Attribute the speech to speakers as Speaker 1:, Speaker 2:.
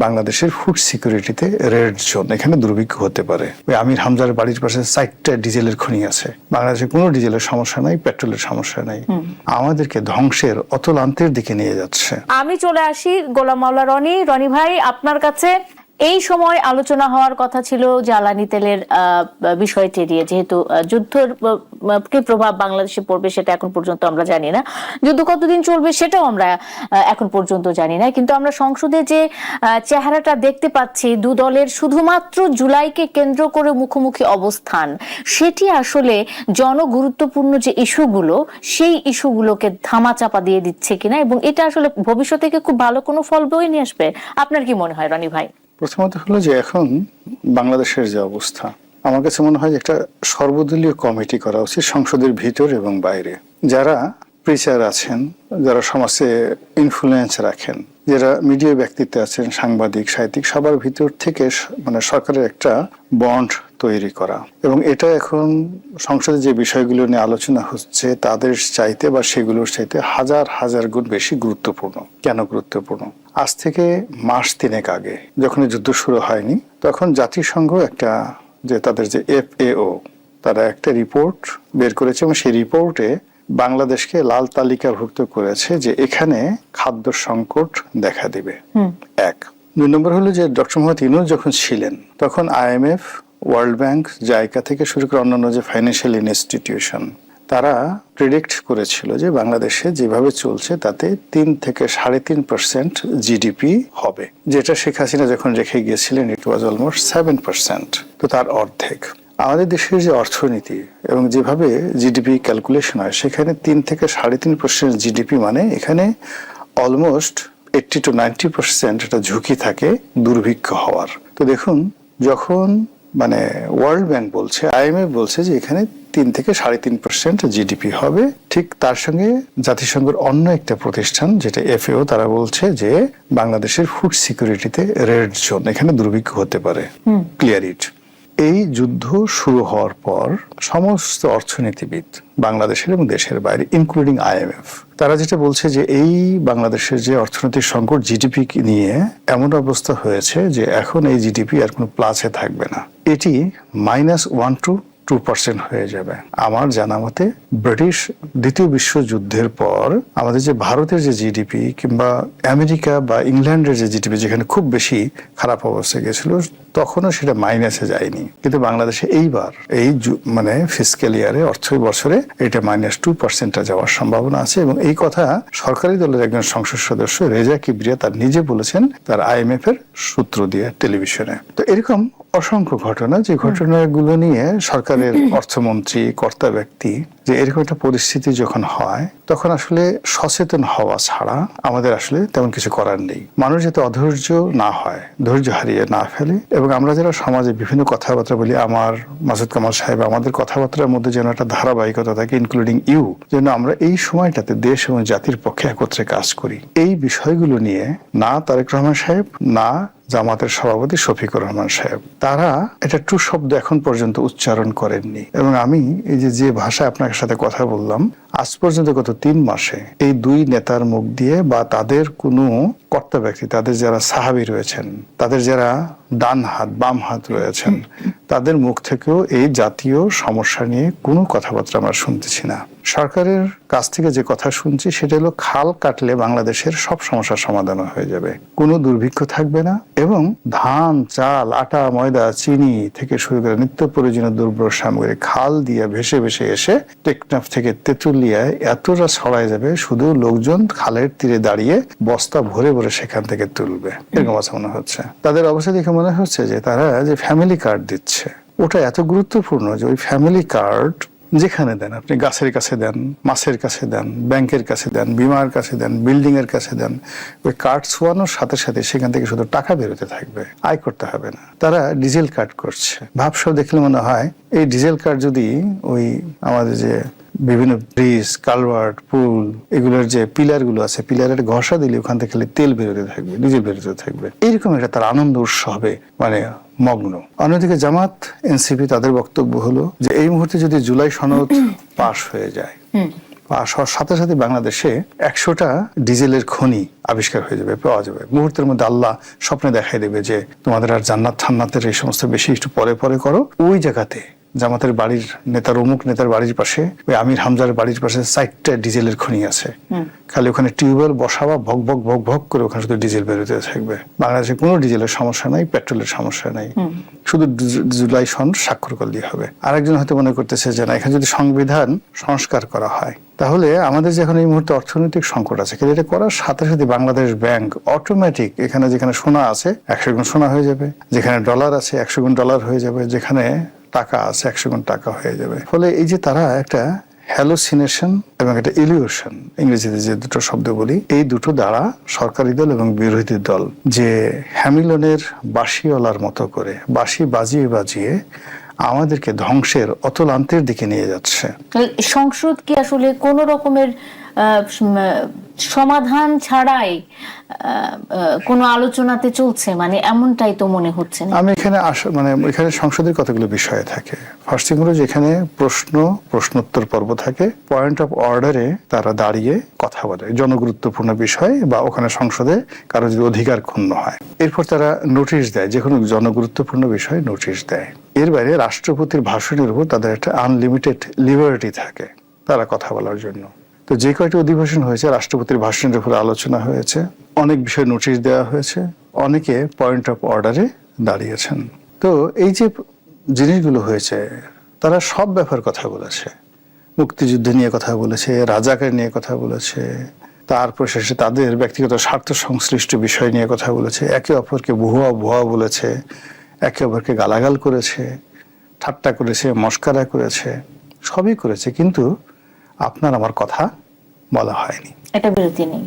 Speaker 1: বাংলাদেশের food সিকিউরিটিতে red zone, এখানে দুর্ভিক্ষ হতে পারে। ওই আমির হামজার বাড়ির পাশে 4টা ডিজেলের খনি আছে, বাংলাদেশে কোনো ডিজেলের সমস্যা নাই, পেট্রোলের সমস্যা নাই, আমাদেরকে ধ্বংসের অতলান্তের দিকে নিয়ে যাচ্ছে।
Speaker 2: আমি চলে আসি গোলাম মাওলা রনি। রনি ভাই, আপনার কাছে এই সময় আলোচনা হওয়ার কথা ছিল জ্বালানি তেলের বিষয়টি নিয়ে, যেহেতু যুদ্ধের কি প্রভাব বাংলাদেশে পড়বে সেটা এখন পর্যন্ত আমরা জানি না, যুদ্ধ কতদিন চলবে সেটাও আমরা এখন পর্যন্ত জানি না। কিন্তু আমরা সংসদে যে চেহারাটা দেখতে পাচ্ছি, দু দলের শুধুমাত্র জুলাইকে কেন্দ্র করে মুখোমুখি অবস্থান, সেটি আসলে জনগুরুত্বপূর্ণ যে ইস্যুগুলো, সেই ইস্যুগুলোকে ধামাচাপা দিয়ে দিচ্ছে কিনা, এবং এটা আসলে ভবিষ্যৎ থেকে খুব ভালো কোনো ফল বয়ে নিয়ে আসবে, আপনার কি মনে হয় রনি ভাই?
Speaker 1: প্রথমত হলো যে এখন বাংলাদেশের যে অবস্থা, আমার কাছে মনে হয় যে একটা সর্বদলীয় কমিটি করা উচিত সংসদের ভিতর এবং বাইরে। যারা প্রিচার আছেন, যারা সমাজে ইনফ্লুয়েন্স রাখেন, যারা মিডিয়া ব্যক্তিত্ব আছেন, সাংবাদিক, সাহিত্যিক, সবার ভিতর থেকে মানে সরকারের একটা বন্ড তৈরি করা। এবং এটা এখন সংসদে যে বিষয়গুলো নিয়ে আলোচনা হচ্ছে তাদের চাইতে বা সেগুলোর চাইতে হাজার হাজার গুণ বেশি গুরুত্বপূর্ণ। কেন গুরুত্বপূর্ণ? আজ থেকে মাস 3 আগে যখন যুদ্ধ শুরু হয়নি, তখন জাতিসংঘ একটা যে তাদের যে FAO, তারা একটা রিপোর্ট বের করেছে এবং সেই রিপোর্টে বাংলাদেশকে লাল তালিকাভুক্ত করেছে যে এখানে খাদ্য সংকট দেখা দিবে। 1 2 নম্বর হলো যে ডক্টর মোহাম্মদ ইউনূস যখন ছিলেন তখন IMF, ওয়ার্ল্ড ব্যাংক, জাইকা থেকে শুরু করে অন্যান্য যে ফাইন্যান্সিয়াল ইনস্টিটিউশন, তারা প্রেডিক্ট করেছিল যে বাংলাদেশে যেভাবে চলছে তাতে 3 থেকে 3.5% জিডিপি হবে, যেটা শেখ হাসিনা যখন রেখে গিয়েছিলেন ইট ওয়াজ অলমোস্ট 7%, তো তার অর্ধেক। আমাদের দেশের যে অর্থনীতি এবং যেভাবে জিডিপি ক্যালকুলেশন হয়, সেখানে 3 থেকে 3.5% জিডিপি মানে এখানে অলমোস্ট 80 to 90% একটা ঝুঁকি থাকে দুর্ভিক্ষ হওয়ার। তো দেখুন, যখন মানে ওয়ার্ল্ড ব্যাংক বলছে, IMF বলছে যে এখানে 3 থেকে 3.5% জিডিপি হবে, ঠিক তার সঙ্গে জাতিসংঘের অন্য একটা প্রতিষ্ঠান যেটা FAO, তারা বলছে যে বাংলাদেশের ফুড সিকিউরিটিতে রেড জোন, এখানে দুর্ভিক্ষ হতে পারে, ক্লিয়ার ইট। এই যুদ্ধ শুরু হওয়ার পর সমস্ত অর্থনীতিবিদ বাংলাদেশের এবং দেশের বাইরে, ইনক্লুডিং IMF, তারা যেটা বলছে যে এই বাংলাদেশের যে অর্থনৈতিক সংকট, জিডিপি নিয়ে এমন অবস্থা হয়েছে যে এখন এই জিডিপি আর কোনো প্লাসে থাকবে না, এটি -1 to 2% হয়ে যাবে। আমার জানা মতে ব্রিটিশ দ্বিতীয় বিশ্বযুদ্ধের পর আমাদের যে ভারতের যে জিডিপি কিংবা আমেরিকা বা ইংল্যান্ডের যে জিডিপি, যেখানে খুব বেশি খারাপ অবস্থা গেছিল, তখনও সেটা মাইনাসে যায়নি। কিন্তু বাংলাদেশে এইবার এই মানে ফিসক্যাল ইয়ারে, অর্থ বছরে, এটা -2% যাওয়ার সম্ভাবনা আছে। এবং এই কথা সরকারি দলের একজন সংসদ সদস্য রেজা কিবরিয়া তার নিজে বলেছেন তার IMF এর সূত্র দিয়ে টেলিভিশনে। তো এরকম অসংখ্য ঘটনা, যে ঘটনাগুলো নিয়ে সরকারের অর্থমন্ত্রী, কর্তা ব্যক্তি, যে এরকম একটা পরিস্থিতি যখন হয় তখন আসলে সচেতন হওয়া ছাড়া আমাদের আসলে তেমন কিছু করার নেই। মানুষ যাতে অধৈর্য না হয়, ধৈর্য হারিয়ে না ফেলে। এবং আমরা যারা সমাজে বিভিন্ন কথাবার্তা বলি, আমার মাসুদ কামাল সাহেব, আমাদের কথাবার্তার মধ্যে যেন একটা ধারাবাহিকতা থাকে, ইনক্লুডিং ইউ, যেন আমরা এই সময়টাতে দেশ এবং জাতির পক্ষে একত্রে কাজ করি। এই বিষয়গুলো নিয়ে না তারেক রহমান সাহেব, না জামাতের সভাপতি শফিকুর রহমান সাহেব, তারা এটা ট্রু শব্দ এখন পর্যন্ত উচ্চারণ করেননি। এবং আমি এই যে ভাষায় আপনার সাথে কথা বললাম, আজ পর্যন্ত গত 3 মাসে এই 2 নেতার মুখ দিয়ে বা তাদের কোনো কর্তা ব্যক্তি, তাদের যারা সাহাবী রয়েছেন, তাদের যারা ডান হাত বাম হাত রয়েছেন, তাদের মুখ থেকেও এই জাতীয় সমস্যা নিয়ে কোনো কথাবার্তা আমরা শুনতেছি না। সরকারের কাছ থেকে যে কথা শুনছি সেটা হলো খাল কাটলে বাংলাদেশের সব সমস্যার সমাধান হয়ে যাবে, কোনো দুর্ভিক্ষ থাকবে না, এবং ধান, চাল, আটা, ময়দা, চিনি থেকে শুরু করে নিত্য প্রয়োজনীয় দুর্বল সামগ্রী খাল দিয়ে ভেসে ভেসে এসে টেকনাফ থেকে তেঁতুলিয়ায় এতটা ছড়ায় যাবে, শুধু লোকজন খালের তীরে দাঁড়িয়ে বস্তা ভরে ভরে সেখান থেকে তুলবে, এরকম অবস্থা মনে হচ্ছে। তাদের অবস্থা দেখে মনে হচ্ছে যে তারা যে ফ্যামিলি কার্ড দিচ্ছে, ওটা এত গুরুত্বপূর্ণ যে ওই ফ্যামিলি কার্ড যেখানে দেন, আপনি গাছের কাছে দেন, মাছের কাছে দেন, ব্যাংকের কাছে দেন, বিমার কাছে দেন, বিল্ডিং এর কাছে দেন, ওই কার্ড ছোঁয়ানোর সাথে সাথে সেখান থেকে শুধু টাকা বেরোতে থাকবে, আয় করতে হবে না। তারা ডিজেল কার্ড করছে, ভাবসব দেখলে মনে হয় এই ডিজেল কার্ড যদি ওই আমাদের যে বিভিন্ন ব্রিজ, কালভার্ট, পুল, এগুলোর যে পিলার গুলো আছে, পিলারের ঘষা দিলে ওখান থেকে তেল বেরোতে থাকবে, ডিজেল বেরোতে থাকবে, এইরকম একটা তার আনন্দ উৎসবে মানে মগ্ন। অন্যদিকে জামাত, এনসিপি, তাদের বক্তব্য হলো যে এই মুহূর্তে যদি জুলাই সনদ পাশ হয়ে যায় পাশ হওয়ার সাথে সাথে বাংলাদেশে 100টা ডিজেলের খনি আবিষ্কার হয়ে যাবে, পাওয়া যাবে মুহূর্তের মধ্যে। আল্লাহ স্বপ্নে দেখাই দেবে যে তোমাদের আর জান্নাত ঠান্নাতের এই সমস্ত বেশি একটু পরে পরে করো। ওই জায়গাতে জামাতের বাড়ির নেতার, অমুক নেতার বাড়ির পাশে, ওই আমির হামজার বাড়ির পাশে 4টা ডিজেলের খনি আছে। খালি ওখানে টিউবওয়েল বসাবা, ভক ভক ভক ভক করে ওখানে শুধু ডিজেল বেরোতে থাকবে। বাংলাদেশে কোনো ডিজেলের সমস্যা নাই, পেট্রোলের সমস্যা নাই, শুধু জুলাই সন স্বাক্ষর করলেই হবে। আরেকজন হয়তো মনে করতেছে যে না, এখানে যদি সংবিধান সংস্কার করা হয় তাহলে আমাদের যে এখন এই মুহূর্তে অর্থনৈতিক সংকট আছে, কিন্তু এটা করার সাথে সাথে বাংলাদেশ ব্যাংক অটোমেটিক এখানে যেখানে সোনা আছে 100 গুণ সোনা হয়ে যাবে, যেখানে ডলার আছে 100 গুণ ডলার হয়ে যাবে, যেখানে টাকা আছে 100 গুণ টাকা হয়ে যাবে। ফলে এই যে তারা একটা হ্যালোসিনেশন এবং একটা ইলিউশন, ইংরেজিতে যে দুটো শব্দ বলি, এই দুটো দ্বারা সরকারি দল এবং বিরোধী দল যে হ্যামিলনের বাঁশিওয়ালার মতো করে বাঁশি বাজিয়ে বাজিয়ে আমাদেরকে ধ্বংসের অতলান্তের দিকে নিয়ে যাচ্ছে।
Speaker 2: সংসদ কি আসলে কোন রকমের সমাধান ছাড়াই কোন আলোচনাতে চলছে? মানে এমনটাই তো মনে হচ্ছে না।
Speaker 1: আমি এখানে মানে এখানে সংসদের কতগুলো বিষয় থাকে। ফার্স্ট থিং হলো যে এখানে প্রশ্নোত্তর পর্ব থাকে, পয়েন্ট অফ অর্ডারে তারা দাঁড়িয়ে কথা বলে জনগুরুত্বপূর্ণ বিষয়, বা ওখানে সংসদে কারো যদি অধিকার ক্ষুণ্ণ হয়, এরপর তারা নোটিশ দেয়, যে কোনো জনগুরুত্বপূর্ণ বিষয়ে নোটিশ দেয়। এর বাইরে রাষ্ট্রপতির ভাষণের উপর তাদের একটা আনলিমিটেড লিবার্টি থাকে তারা কথা বলার জন্য। তো যে কয়টি অধিবেশন হয়েছে রাষ্ট্রপতির ভাষণের উপরে আলোচনা হয়েছে, অনেক বিষয়ে নোটিশ দেওয়া হয়েছে, অনেকে পয়েন্ট অফ অর্ডারে দাঁড়িয়েছেন। তো এই যে জিনিসগুলো হয়েছে, তারা সব ব্যাপার কথা বলেছে, মুক্তিযুদ্ধ নিয়ে কথা বলেছে, রাজাকার নিয়ে কথা বলেছে, তারপর শেষে তাদের ব্যক্তিগত স্বার্থ সংশ্লিষ্ট বিষয় নিয়ে কথা বলেছে, একে অপরকে ভুয়া ভুয়া বলেছে, একে অপরকে গালাগাল করেছে, ঠাট্টা করেছে, মস্কারা করেছে, সবই করেছে, কিন্তু আপনার আমার কথা বলা হয়নি।
Speaker 2: এটা বিরতি নেই।